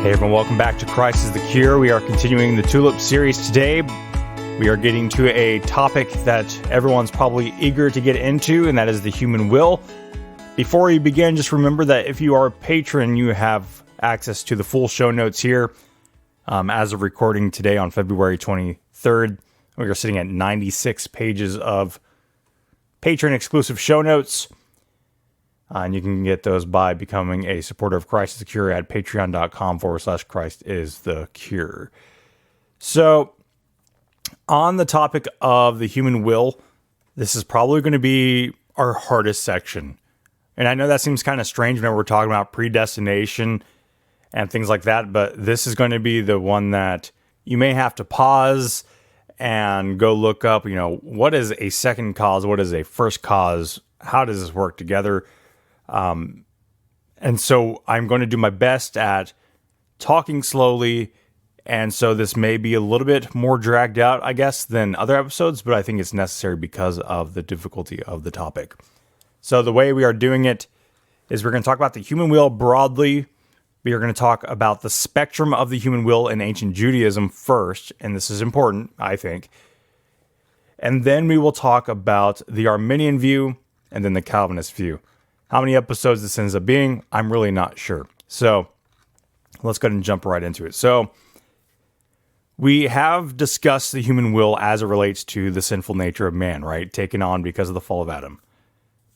Hey everyone, welcome back to Christ is the Cure. We are continuing the TULIP series today. We are getting to a topic that everyone's probably eager to get into, and that is the human will. Before we begin, just remember that if you are a patron, you have access to the full show notes here. As of recording today on February 23rd, we are sitting at 96 pages of patron-exclusive show notes. And you can get those by becoming a supporter of Christ is the Cure at patreon.com/Christ is the Cure. So, on the topic of the human will, this is probably going to be our hardest section. And I know that seems kind of strange whenever we're talking about predestination and things like that, but this is going to be the one that you may have to pause and go look up, what is a second cause? What is a first cause? How does this work together? And so I'm going to do my best at talking slowly. And so this may be a little bit more dragged out, I guess, than other episodes, but I think it's necessary because of the difficulty of the topic. So the way we are doing it is we're going to talk about the human will broadly. We are going to talk about the spectrum of the human will in ancient Judaism first. And this is important, I think. And then we will talk about the Arminian view and then the Calvinist view. How many episodes this ends up being, I'm really not sure. So let's go ahead and jump right into it. So we have discussed the human will as it relates to the sinful nature of man, right? Taken on because of the fall of Adam.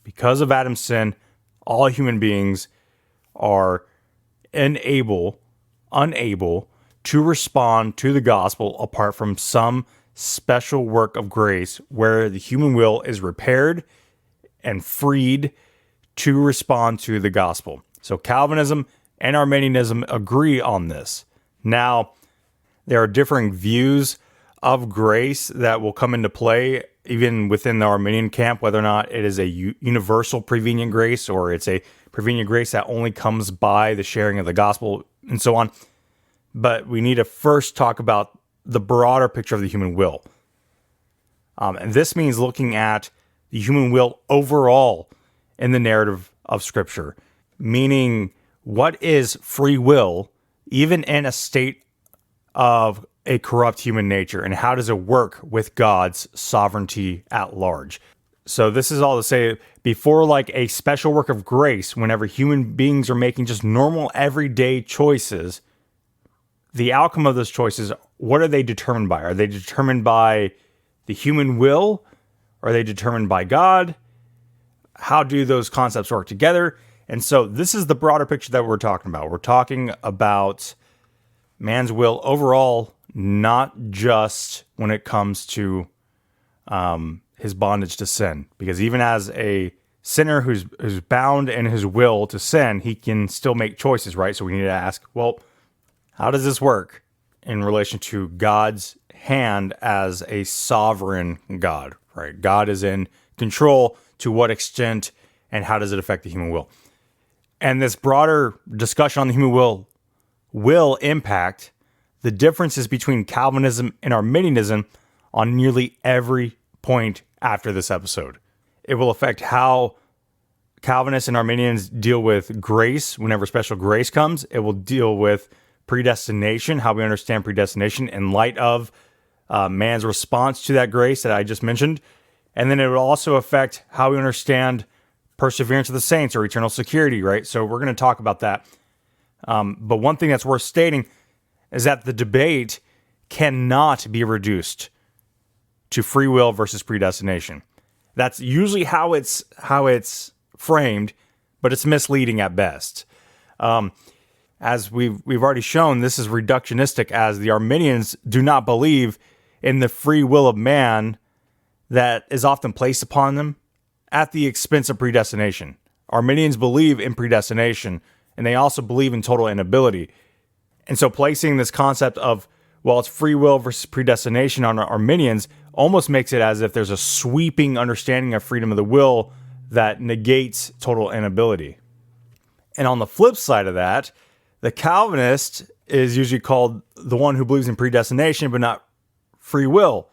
Because of Adam's sin, all human beings are unable to respond to the gospel apart from some special work of grace where the human will is repaired and freed to respond to the gospel. So Calvinism and Arminianism agree on this. Now, there are differing views of grace that will come into play even within the Arminian camp, whether or not it is a universal prevenient grace or it's a prevenient grace that only comes by the sharing of the gospel and so on. But we need to first talk about the broader picture of the human will. And this means looking at the human will overall in the narrative of Scripture, meaning what is free will even in a state of a corrupt human nature, and how does it work with God's sovereignty at large? So this is all to say, before like a special work of grace, whenever human beings are making just normal everyday choices, the outcome of those choices, what are they determined by? Are they determined by the human will? Are they determined by God? How do those concepts work together? And so this is the broader picture that we're talking about. We're talking about man's will overall, not just when it comes to his bondage to sin. Because even as a sinner who's bound in his will to sin, he can still make choices, right? So we need to ask, well, how does this work in relation to God's hand as a sovereign God, right? God is in control. To what extent, and how does it affect the human will? And this broader discussion on the human will impact the differences between Calvinism and Arminianism on nearly every point after this episode. It will affect how Calvinists and Arminians deal with grace whenever special grace comes. It will deal with predestination, how we understand predestination in light of man's response to that grace that I just mentioned. And then it will also affect how we understand perseverance of the saints or eternal security, right? So we're going to talk about that. But one thing that's worth stating is that the debate cannot be reduced to free will versus predestination. That's usually how it's framed, but it's misleading at best. As we've already shown, this is reductionistic, as the Arminians do not believe in the free will of man that is often placed upon them at the expense of predestination. Arminians believe in predestination, and they also believe in total inability. And so placing this concept of, well, it's free will versus predestination on Arminians almost makes it as if there's a sweeping understanding of freedom of the will that negates total inability. And on the flip side of that, the Calvinist is usually called the one who believes in predestination but not free will.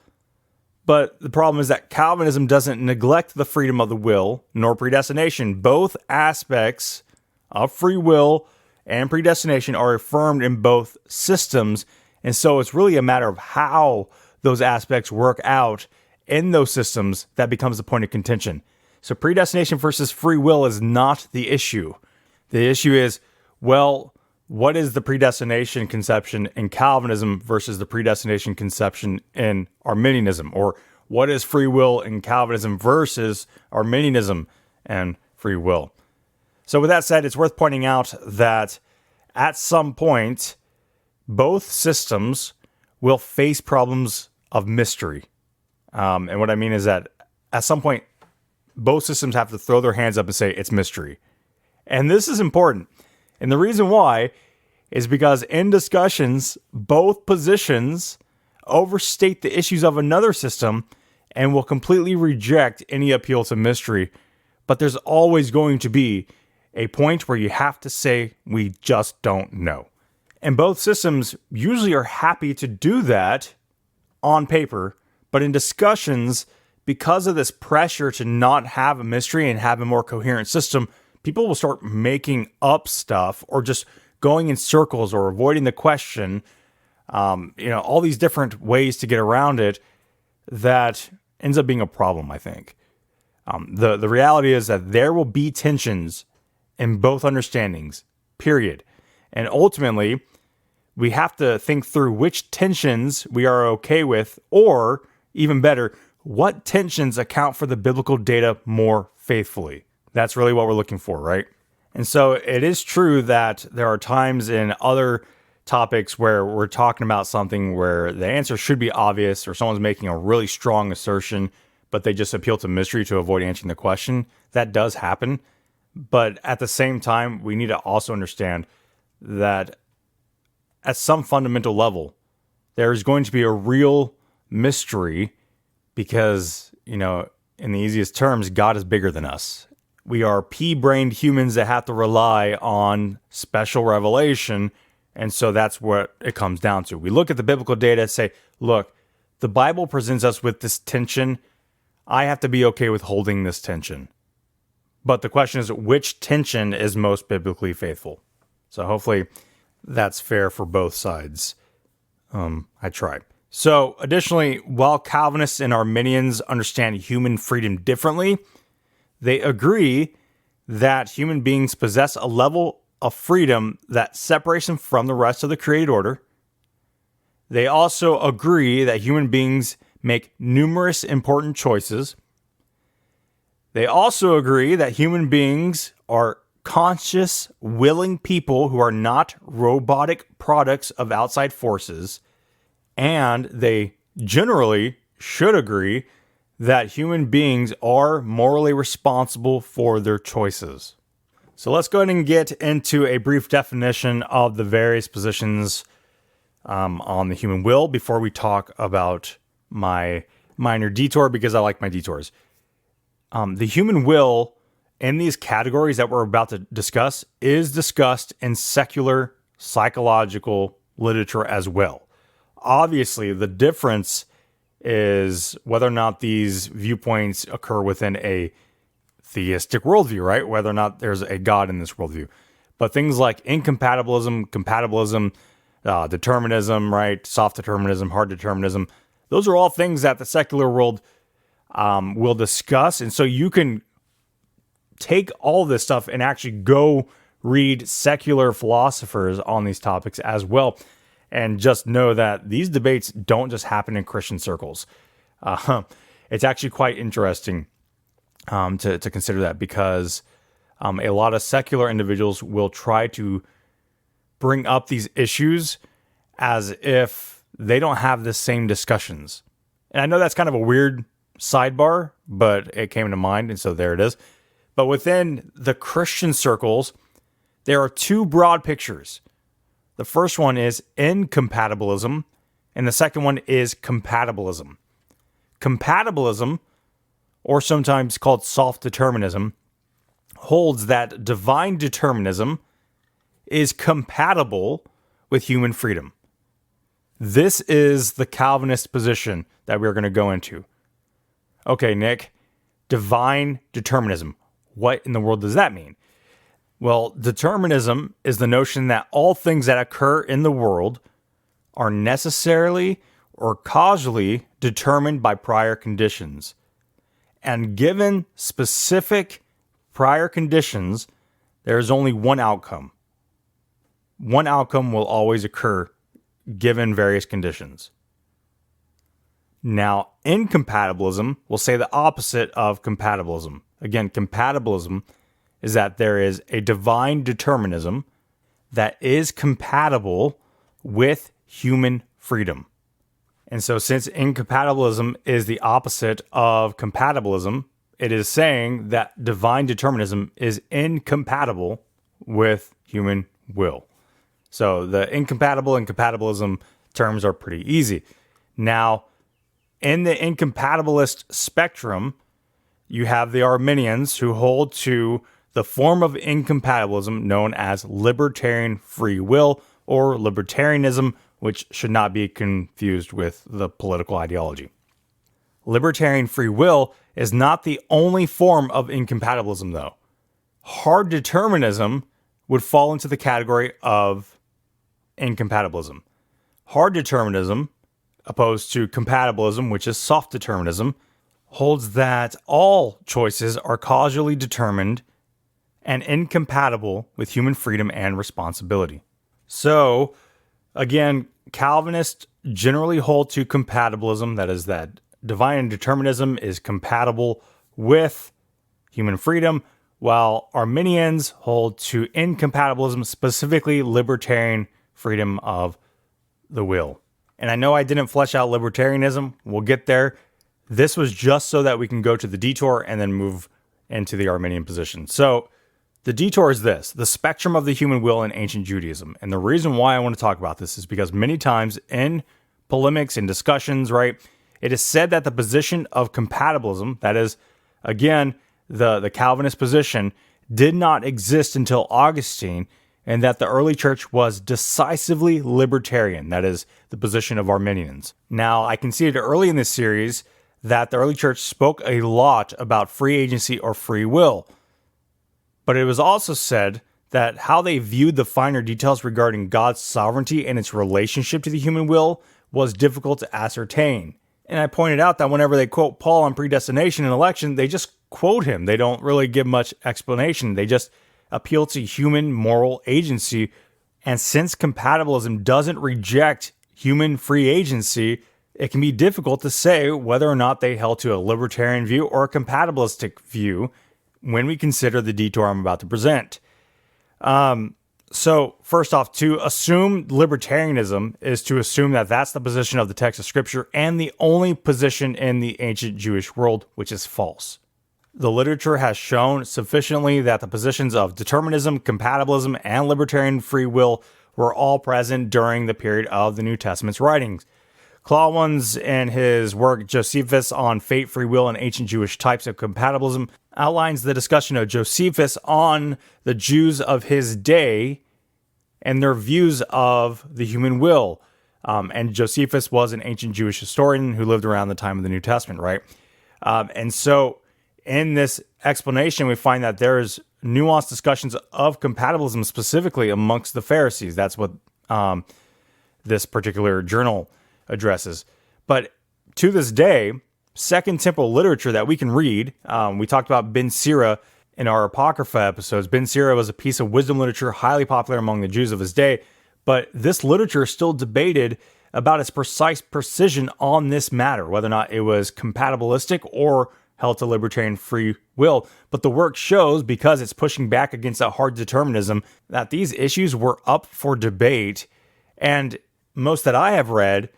But the problem is that Calvinism doesn't neglect the freedom of the will nor predestination. Both aspects of free will and predestination are affirmed in both systems. And so it's really a matter of how those aspects work out in those systems that becomes the point of contention. So predestination versus free will is not the issue. The issue is, well, what is the predestination conception in Calvinism versus the predestination conception in Arminianism? Or what is free will in Calvinism versus Arminianism and free will? So with that said, it's worth pointing out that at some point, both systems will face problems of mystery. And what I mean is that at some point, both systems have to throw their hands up and say, it's mystery. And this is important. And the reason why is because in discussions, both positions overstate the issues of another system and will completely reject any appeal to mystery. But there's always going to be a point where you have to say, we just don't know. And both systems usually are happy to do that on paper, but in discussions, because of this pressure to not have a mystery and have a more coherent system, people will start making up stuff or just going in circles or avoiding the question, all these different ways to get around it that ends up being a problem, I think. The reality is that there will be tensions in both understandings, period. And ultimately, we have to think through which tensions we are okay with, or even better, what tensions account for the biblical data more faithfully. That's really what we're looking for, right? And so it is true that there are times in other topics where we're talking about something where the answer should be obvious or someone's making a really strong assertion, but they just appeal to mystery to avoid answering the question. That does happen. But at the same time, we need to also understand that at some fundamental level, there is going to be a real mystery because, in the easiest terms, God is bigger than us. We are pea-brained humans that have to rely on special revelation, and so that's what it comes down to. We look at the biblical data and say, look, the Bible presents us with this tension. I have to be okay with holding this tension. But the question is, which tension is most biblically faithful? So hopefully that's fair for both sides. I tried. So additionally, while Calvinists and Arminians understand human freedom differently, they agree that human beings possess a level of freedom that separates them from the rest of the created order. They also agree that human beings make numerous important choices. They also agree that human beings are conscious, willing people who are not robotic products of outside forces. And they generally should agree that human beings are morally responsible for their choices. So let's go ahead and get into a brief definition of the various positions on the human will before we talk about my minor detour, because I like my detours. The human will in these categories that we're about to discuss is discussed in secular psychological literature as well. Obviously, the difference is whether or not these viewpoints occur within a theistic worldview, right? Whether or not there's a God in this worldview. But things like incompatibilism, compatibilism, determinism, right? Soft determinism, hard determinism. Those are all things that the secular world will discuss. And so you can take all this stuff and actually go read secular philosophers on these topics as well. And just know that these debates don't just happen in Christian circles. It's actually quite interesting to consider that, because a lot of secular individuals will try to bring up these issues as if they don't have the same discussions. And I know that's kind of a weird sidebar, but it came to mind, and so there it is. But within the Christian circles, there are two broad pictures. The first one is incompatibilism, and the second one is compatibilism. Compatibilism, or sometimes called soft determinism, holds that divine determinism is compatible with human freedom. This is the Calvinist position that we're going to go into. Okay, Nick, divine determinism. What in the world does that mean? Well, determinism is the notion that all things that occur in the world are necessarily or causally determined by prior conditions. And given specific prior conditions, there is only one outcome. One outcome will always occur given various conditions. Now, incompatibilism will say the opposite of compatibilism. Again, compatibilism is that there is a divine determinism that is compatible with human freedom. And so since incompatibilism is the opposite of compatibilism, it is saying that divine determinism is incompatible with human will. So the incompatible and compatibilism terms are pretty easy. Now, in the incompatibilist spectrum, you have the Arminians who hold to the form of incompatibilism known as libertarian free will or libertarianism, which should not be confused with the political ideology. Libertarian free will is not the only form of incompatibilism, though. Hard determinism would fall into the category of incompatibilism. Hard determinism, opposed to compatibilism, which is soft determinism, holds that all choices are causally determined and incompatible with human freedom and responsibility. So, again, Calvinists generally hold to compatibilism, that is, that divine determinism is compatible with human freedom, while Arminians hold to incompatibilism, specifically libertarian freedom of the will. And I know I didn't flesh out libertarianism. We'll get there. This was just so that we can go to the detour and then move into the Arminian position. So the detour is this: the spectrum of the human will in ancient Judaism. And the reason why I want to talk about this is because many times in polemics and discussions, right, it is said that the position of compatibilism, that is, again, the Calvinist position, did not exist until Augustine, and that the early church was decisively libertarian, that is, the position of Arminians. Now, I conceded early in this series that the early church spoke a lot about free agency or free will, but it was also said that how they viewed the finer details regarding God's sovereignty and its relationship to the human will was difficult to ascertain. And I pointed out that whenever they quote Paul on predestination and election, they just quote him. They don't really give much explanation. They just appeal to human moral agency. And since compatibilism doesn't reject human free agency, it can be difficult to say whether or not they held to a libertarian view or a compatibilistic view when we consider the detour I'm about to present. So first off, to assume libertarianism is to assume that that's the position of the text of Scripture and the only position in the ancient Jewish world, which is false. The literature has shown sufficiently that the positions of determinism, compatibilism, and libertarian free will were all present during the period of the New Testament's writings. Clawans, in his work Josephus on Fate, Free Will, and Ancient Jewish Types of Compatibilism, outlines the discussion of Josephus on the Jews of his day and their views of the human will. And Josephus was an ancient Jewish historian who lived around the time of the New Testament, right? And so in this explanation, we find that there's nuanced discussions of compatibilism specifically amongst the Pharisees. That's what this particular journal addresses. But to this day, Second Temple literature that we can read, we talked about Ben Sira in our Apocrypha episodes. Ben Sira was a piece of wisdom literature highly popular among the Jews of his day, but this literature is still debated about its precise precision on this matter, whether or not it was compatibilistic or held to libertarian free will. But the work shows, because it's pushing back against that hard determinism, that these issues were up for debate. And most that I have read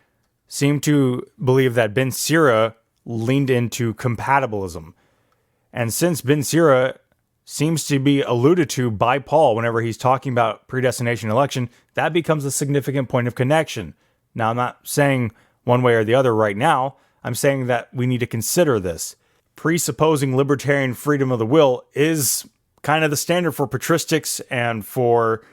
seem to believe that Ben Sira leaned into compatibilism. And since Ben Sira seems to be alluded to by Paul whenever he's talking about predestination and election, that becomes a significant point of connection. Now, I'm not saying one way or the other right now. I'm saying that we need to consider this. Presupposing libertarian freedom of the will is kind of the standard for patristics and for,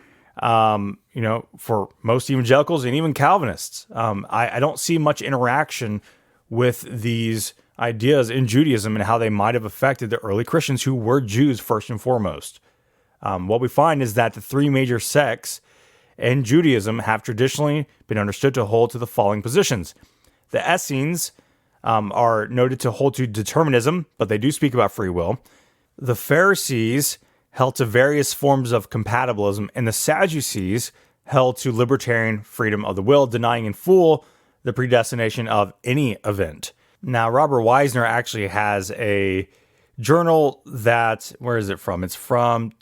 for most evangelicals and even Calvinists. I don't see much interaction with these ideas in Judaism and how they might have affected the early Christians who were Jews first and foremost. what we find is that the three major sects in Judaism have traditionally been understood to hold to the following positions. The Essenes are noted to hold to determinism, but they do speak about free will. The Pharisees held to various forms of compatibilism, and the Sadducees held to libertarian freedom of the will, denying in full the predestination of any event. Now, Robert Weisner actually has a journal that, where is it from? It's from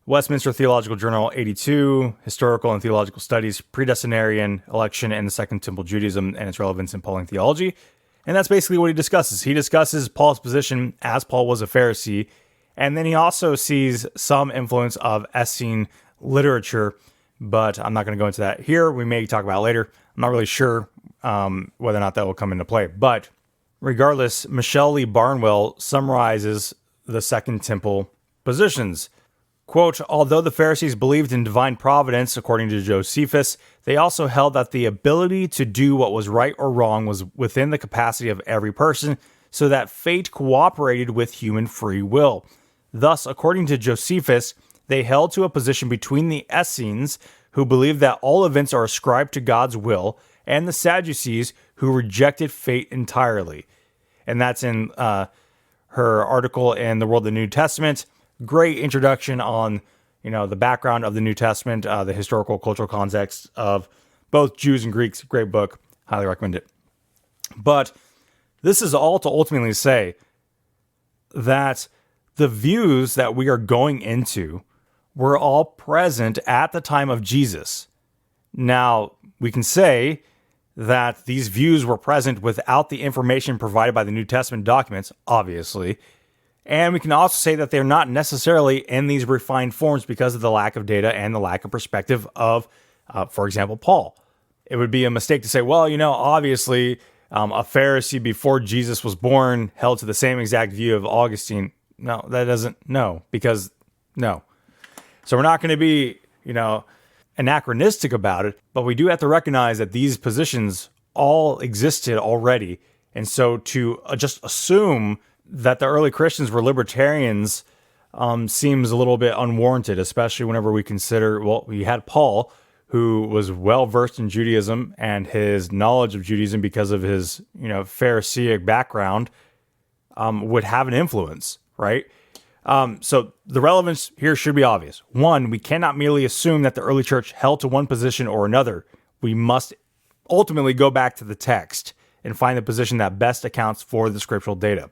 Westminster Theological Journal 82, Historical and Theological Studies, Predestinarian Election and the Second Temple Judaism and its Relevance in Pauline Theology. And that's basically what he discusses. He discusses Paul's position as Paul was a Pharisee, and then he also sees some influence of Essene literature, but I'm not going to go into that here. We may talk about it later. I'm not really sure whether or not that will come into play. But regardless, Michelle Lee Barnwell summarizes the Second Temple positions. Quote, although the Pharisees believed in divine providence, according to Josephus, they also held that the ability to do what was right or wrong was within the capacity of every person, so that fate cooperated with human free will. Thus, according to Josephus, they held to a position between the Essenes, who believed that all events are ascribed to God's will, and the Sadducees, who rejected fate entirely. And that's in her article in The World of the New Testament. Great introduction on, the background of the New Testament, the historical, cultural context of both Jews and Greeks. Great book. Highly recommend it. But this is all to ultimately say that the views that we are going into were all present at the time of Jesus. Now, we can say that these views were present without the information provided by the New Testament documents, obviously. And we can also say that they're not necessarily in these refined forms because of the lack of data and the lack of perspective of, for example, Paul. It would be a mistake to say, well, obviously a Pharisee before Jesus was born held to the same exact view of Augustine. No, that doesn't, no, because no. So we're not going to be, anachronistic about it, but we do have to recognize that these positions all existed already. And so to just assume that the early Christians were libertarians seems a little bit unwarranted, especially whenever we consider, we had Paul, who was well-versed in Judaism, and his knowledge of Judaism because of his, Pharisaic background would have an influence, right? So the relevance here should be obvious. One, we cannot merely assume that the early church held to one position or another. We must ultimately go back to the text and find the position that best accounts for the scriptural data.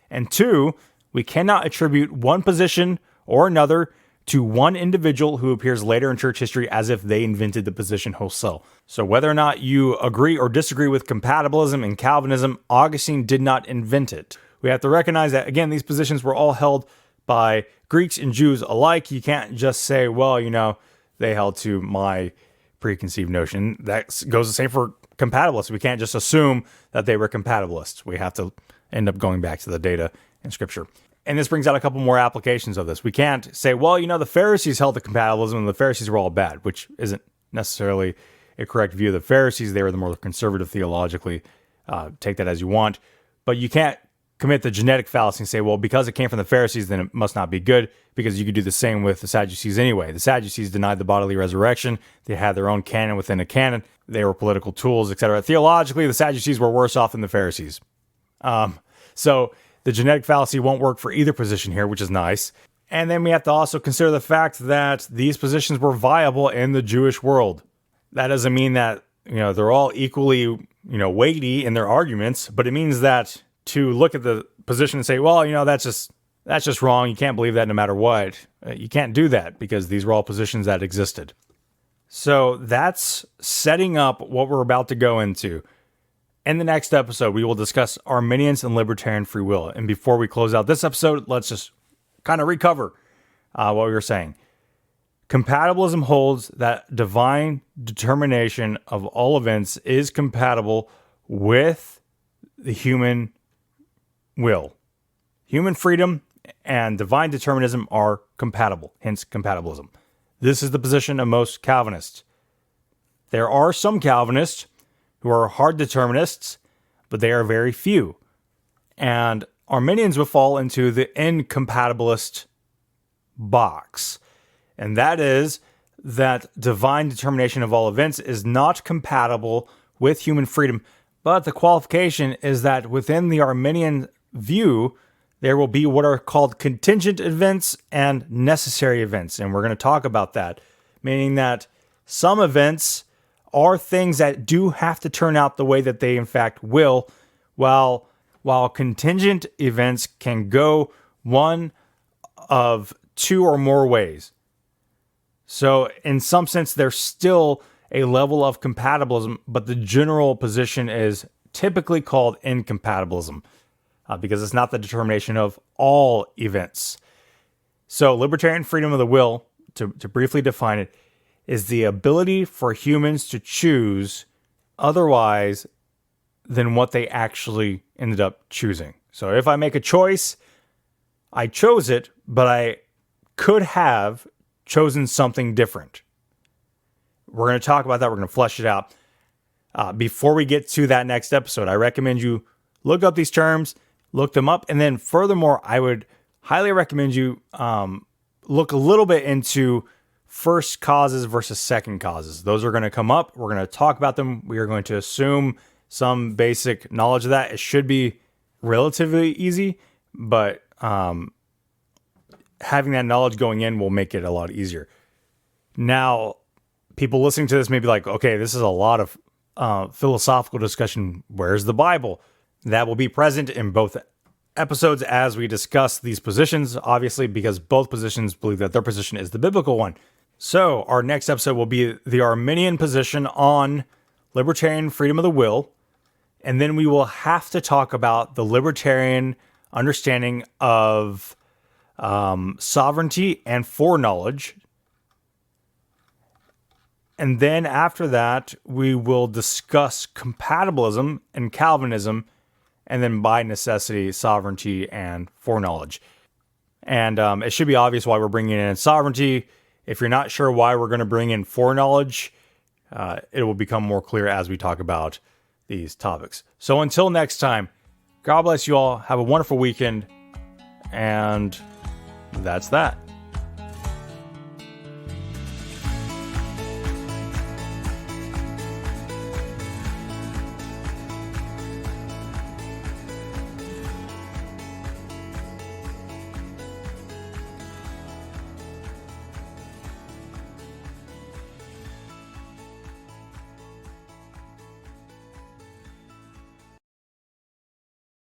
And two, we cannot attribute one position or another to one individual who appears later in church history as if they invented the position wholesale. So whether or not you agree or disagree with compatibilism and Calvinism, Augustine did not invent it. We have to recognize that, again, these positions were all held by Greeks and Jews alike. You can't just say, well, they held to my preconceived notion. That goes the same for compatibilists. We can't just assume that they were compatibilists. We have to end up going back to the data in Scripture. And this brings out a couple more applications of this. We can't say, well, the Pharisees held to compatibilism and the Pharisees were all bad, which isn't necessarily a correct view of the Pharisees. They were the more conservative theologically. Take that as you want. But you can't commit the genetic fallacy and say, well, because it came from the Pharisees, then it must not be good, because you could do the same with the Sadducees anyway. The Sadducees denied the bodily resurrection. They had their own canon within a canon. They were political tools, etc. Theologically, the Sadducees were worse off than the Pharisees. So the genetic fallacy won't work for either position here, which is nice. And then we have to also consider the fact that these positions were viable in the Jewish world. That doesn't mean that, they're all equally, weighty in their arguments, but it means that to look at the position and say, well, that's just wrong. You can't believe that no matter what. You can't do that because these were all positions that existed. So that's setting up what we're about to go into. In the next episode, we will discuss Arminians and libertarian free will. And before we close out this episode, let's just kind of recover what we were saying. Compatibilism holds that divine determination of all events is compatible with the human will. Human freedom and divine determinism are compatible, hence compatibilism. This is the position of most Calvinists. There are some Calvinists who are hard determinists, but they are very few. And Arminians would fall into the incompatibilist box. And that is that divine determination of all events is not compatible with human freedom. But the qualification is that within the Arminian view, there will be what are called contingent events and necessary events. And we're going to talk about that, meaning that some events are things that do have to turn out the way that they in fact will, while contingent events can go one of two or more ways. So in some sense, there's still a level of compatibilism, but the general position is typically called incompatibilism because it's not the determination of all events. So libertarian freedom of the will, to briefly define it, is the ability for humans to choose otherwise than what they actually ended up choosing. So if I make a choice, I chose it, but I could have chosen something different. We're going to talk about that. We're going to flesh it out. Before we get to that next episode, I recommend you look up these terms, look them up, and then furthermore, I would highly recommend you look a little bit into first causes versus second causes. Those are going to come up. We're going to talk about them. We are going to assume some basic knowledge of that. It should be relatively easy, but having that knowledge going in will make it a lot easier. Now, people listening to this may be like, okay, this is a lot of philosophical discussion. Where's the Bible? That will be present in both episodes as we discuss these positions, obviously, because both positions believe that their position is the biblical one. So our next episode will be the Arminian position on libertarian freedom of the will. And then we will have to talk about the libertarian understanding of sovereignty and foreknowledge. And then after that, we will discuss compatibilism and Calvinism, and then by necessity, sovereignty and foreknowledge. And it should be obvious why we're bringing in sovereignty. If you're not sure why we're going to bring in foreknowledge, it will become more clear as we talk about these topics. So until next time, God bless you all. Have a wonderful weekend. And that's that.